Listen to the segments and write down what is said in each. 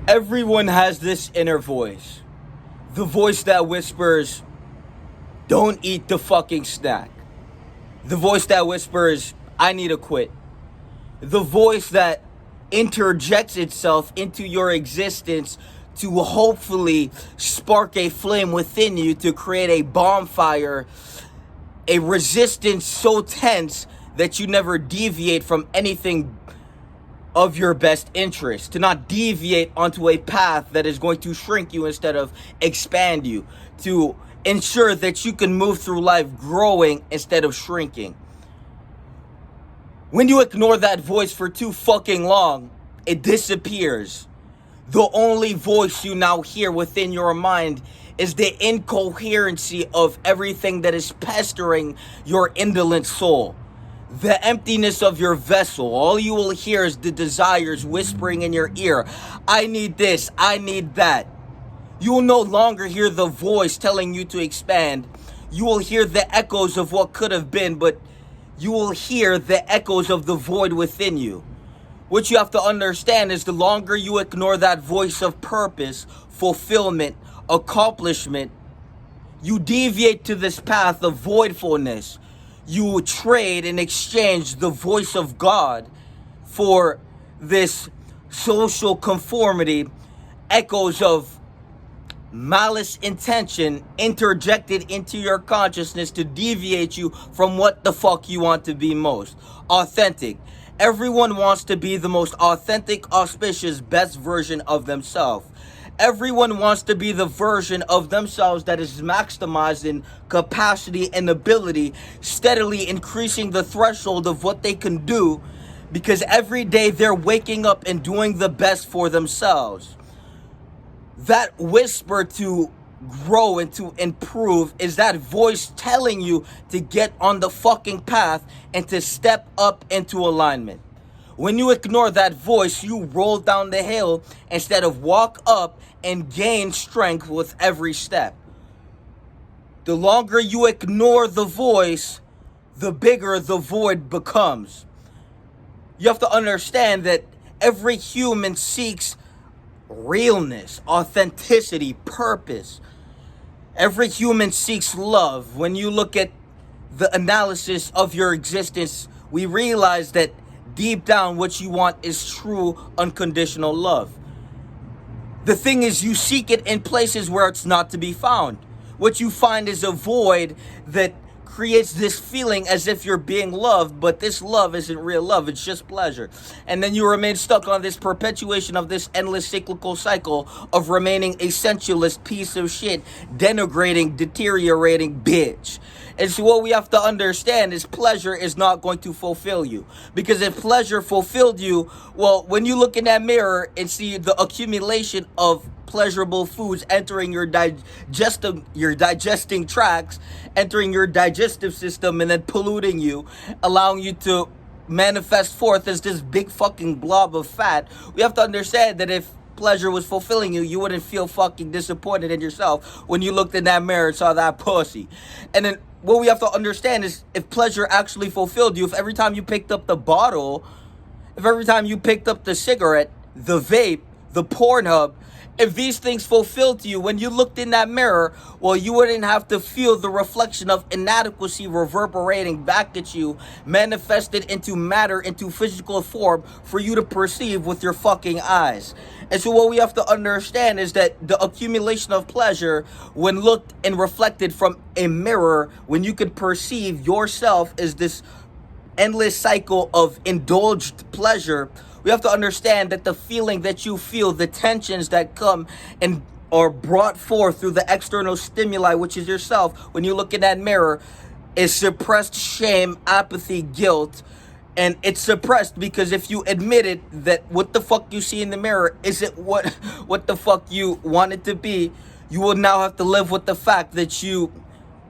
Everyone has this inner voice. The voice that whispers, don't eat the fucking snack. The voice that whispers, I need to quit. The voice that interjects itself into your existence to hopefully spark a flame within you to create a bonfire, a resistance so tense that you never deviate from anything of your best interest, to not deviate onto a path that is going to shrink you instead of expand you, to ensure that you can move through life growing instead of shrinking. When you ignore that voice for too fucking long, it disappears. The only voice you now hear within your mind is the incoherency of everything that is pestering your indolent soul. The emptiness of your vessel. All you will hear is the desires whispering in your ear. I need this, I need that. You will no longer hear the voice telling you to expand. You will hear the echoes of what could have been, but you will hear the echoes of the void within you. What you have to understand is the longer you ignore that voice of purpose, fulfillment, accomplishment, you deviate to this path of voidfulness. You trade and exchange the voice of God for this social conformity, echoes of malice intention interjected into your consciousness to deviate you from what the fuck you want to be most. Authentic. Everyone wants to be the most authentic, auspicious, best version of themselves. Everyone wants to be the version of themselves that is maximized in capacity and ability, steadily increasing the threshold of what they can do, because every day they're waking up and doing the best for themselves. That whisper to grow and to improve is that voice telling you to get on the fucking path and to step up into alignment. When you ignore that voice, you roll down the hill instead of walk up and gain strength with every step. The longer you ignore the voice, the bigger the void becomes. You have to understand that every human seeks realness, authenticity, purpose. Every human seeks love. When you look at the analysis of your existence, we realize that deep down, what you want is true, unconditional love. The thing is, you seek it in places where it's not to be found. What you find is a void that creates this feeling as if you're being loved, but this love isn't real love, it's just pleasure. And then you remain stuck on this perpetuation of this endless cyclical cycle of remaining a sensualist piece of shit, denigrating, deteriorating bitch. And so what we have to understand is pleasure is not going to fulfill you. Because if pleasure fulfilled you, well, when you look in that mirror and see the accumulation of pleasurable foods entering your digesting tracts, entering your digestive system, and then polluting you, allowing you to manifest forth as this big fucking blob of fat, we have to understand that if pleasure was fulfilling you, you wouldn't feel fucking disappointed in yourself when you looked in that mirror and saw that pussy. And then what we have to understand is if pleasure actually fulfilled you, if every time you picked up the bottle, if every time you picked up the cigarette, the vape, the Pornhub, if these things fulfilled you, when you looked in that mirror, well, you wouldn't have to feel the reflection of inadequacy reverberating back at you, manifested into matter, into physical form for you to perceive with your fucking eyes. And so what we have to understand is that the accumulation of pleasure, when looked and reflected from a mirror, when you could perceive yourself as this endless cycle of indulged pleasure, we have to understand that the feeling that you feel, the tensions that come and are brought forth through the external stimuli, which is yourself, when you look in that mirror, is suppressed shame, apathy, guilt. And it's suppressed because if you admitted that what the fuck you see in the mirror isn't what the fuck you want it to be, you will now have to live with the fact that you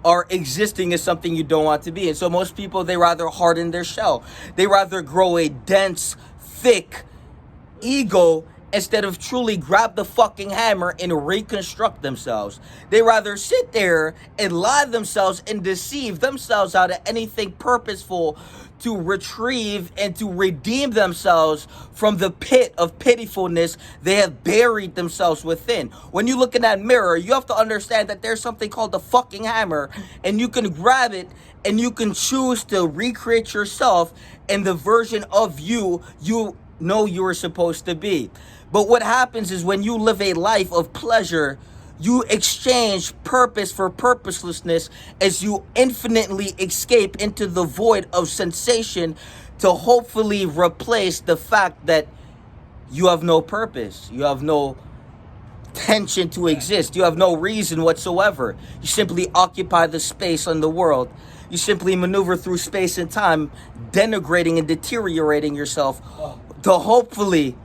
are existing as something you don't want to be. And so most people, they rather harden their shell. They rather grow a dense, thick ego instead of truly grab the fucking hammer and reconstruct themselves. They rather sit there and lie themselves and deceive themselves out of anything purposeful to retrieve and to redeem themselves from the pit of pitifulness they have buried themselves within. When you look in that mirror, you have to understand that there's something called the fucking hammer, and you can grab it and you can choose to recreate yourself in the version of you know you were supposed to be. But what happens is when you live a life of pleasure, you exchange purpose for purposelessness as you infinitely escape into the void of sensation to hopefully replace the fact that you have no purpose. You have no tension to exist. You have no reason whatsoever. You simply occupy the space in the world. You simply maneuver through space and time, denigrating and deteriorating yourself to hopefully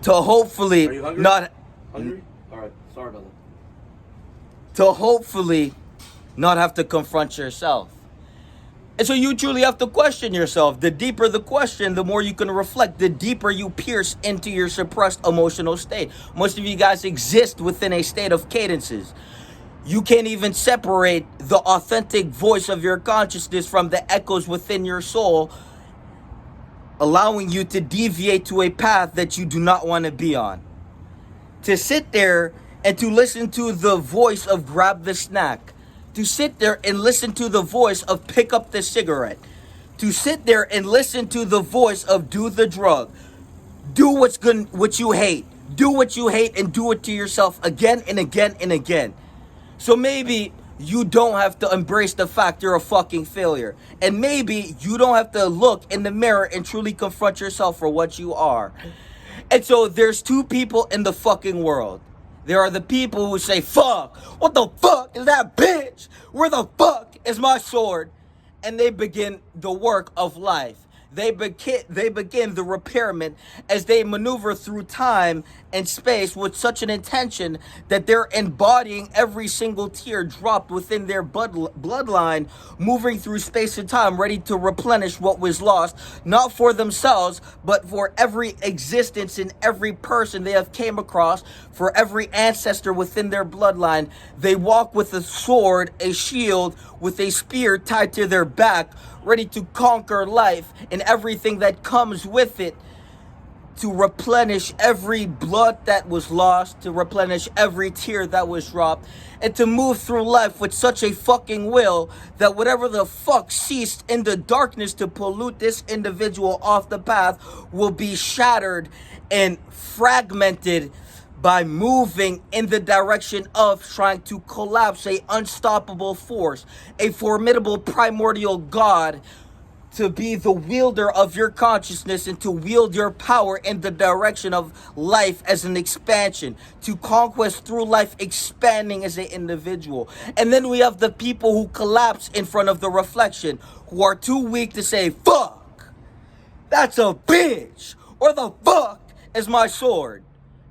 Are you hungry? not Hungry? Alright, sorry about that. to hopefully not have to confront yourself. And so you truly have to question yourself. The deeper the question, the more you can reflect, the deeper you pierce into your suppressed emotional state. Most of you guys exist within a state of cadences. You can't even separate the authentic voice of your consciousness from the echoes within your soul, allowing you to deviate to a path that you do not want to be on. To sit there and to listen to the voice of grab the snack. To sit there and listen to the voice of pick up the cigarette. To sit there and listen to the voice of do the drug. Do what you hate. Do what you hate and do it to yourself again and again and again. So maybe you don't have to embrace the fact you're a fucking failure. And maybe you don't have to look in the mirror and truly confront yourself for what you are. And so there's two people in the fucking world. There are the people who say, fuck, what the fuck is that bitch? Where the fuck is my sword? And they begin the work of life. They begin the repairment as they maneuver through time and space with such an intention that they're embodying every single tear dropped within their bloodline, moving through space and time, ready to replenish what was lost, not for themselves, but for every existence in every person they have came across, for every ancestor within their bloodline. They walk with a sword, a shield, with a spear tied to their back, ready to conquer life and everything that comes with it, to replenish every blood that was lost, to replenish every tear that was dropped, and to move through life with such a fucking will that whatever the fuck ceased in the darkness to pollute this individual off the path will be shattered and fragmented by moving in the direction of trying to collapse a unstoppable force, a formidable primordial God, to be the wielder of your consciousness and to wield your power in the direction of life as an expansion, to conquest through life expanding as an individual. And then we have the people who collapse in front of the reflection, who are too weak to say, fuck, that's a bitch, or the fuck is my sword.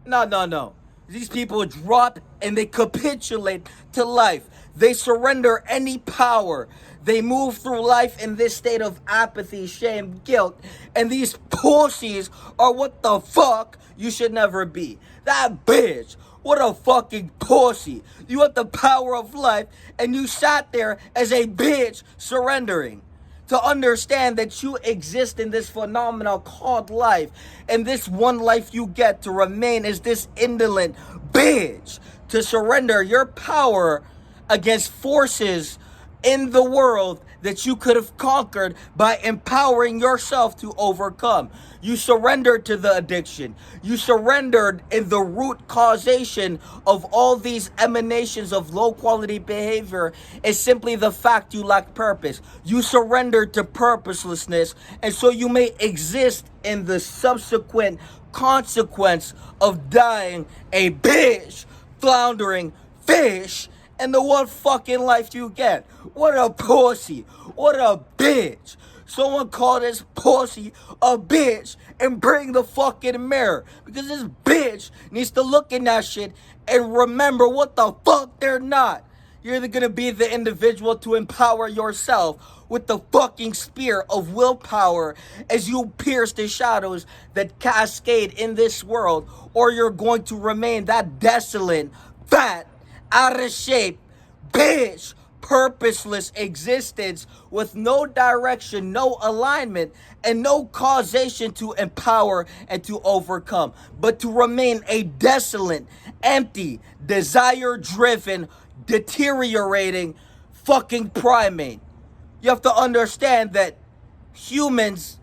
No. These people drop and they capitulate to life. They surrender any power. They move through life in this state of apathy, shame, guilt. And these pussies are what the fuck you should never be. That bitch, what a fucking pussy. You have the power of life and you sat there as a bitch surrendering. To understand that you exist in this phenomenon called life, and this one life you get to remain as this indolent bitch, to surrender your power against forces in the world that you could have conquered by empowering yourself to overcome. You surrendered to the addiction. You surrendered in the root causation of all these emanations of low quality behavior is simply the fact you lack purpose. You surrendered to purposelessness, and so you may exist in the subsequent consequence of dying a bitch, floundering fish, and the one fucking life you get. What a pussy. What a bitch. Someone call this pussy a bitch and bring the fucking mirror. Because this bitch needs to look in that shit and remember what the fuck they're not. You're either gonna be the individual to empower yourself with the fucking spear of willpower as you pierce the shadows that cascade in this world, or you're going to remain that desolate, fat, out of shape, bitch, purposeless existence with no direction, no alignment, and no causation to empower and to overcome, but to remain a desolate, empty, desire-driven, deteriorating fucking primate. You have to understand that humans,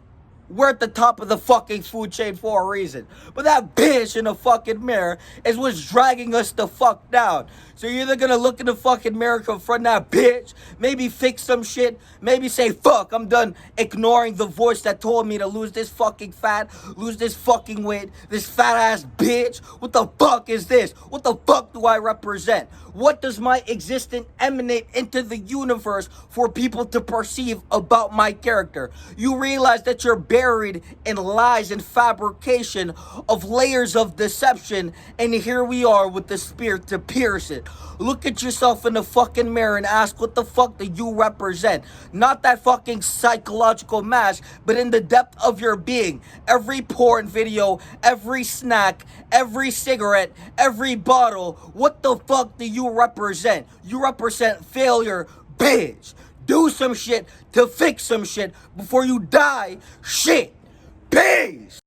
we're at the top of the fucking food chain for a reason. But that bitch in the fucking mirror is what's dragging us the fuck down. So you're either gonna look in the fucking mirror, confront that bitch, maybe fix some shit, maybe say, fuck, I'm done ignoring the voice that told me to lose this fucking fat, lose this fucking weight, this fat ass bitch. What the fuck is this? What the fuck do I represent? What does my existence emanate into the universe for people to perceive about my character? You realize that you're buried in lies and fabrication of layers of deception, and here we are with the spear to pierce it. Look at yourself in the fucking mirror and ask, what the fuck do you represent? Not that fucking psychological mask, but in the depth of your being. Every porn video, every snack, every cigarette, every bottle, what the fuck do you represent? You represent failure, bitch. Do some shit to fix some shit before you die. Shit. Peace.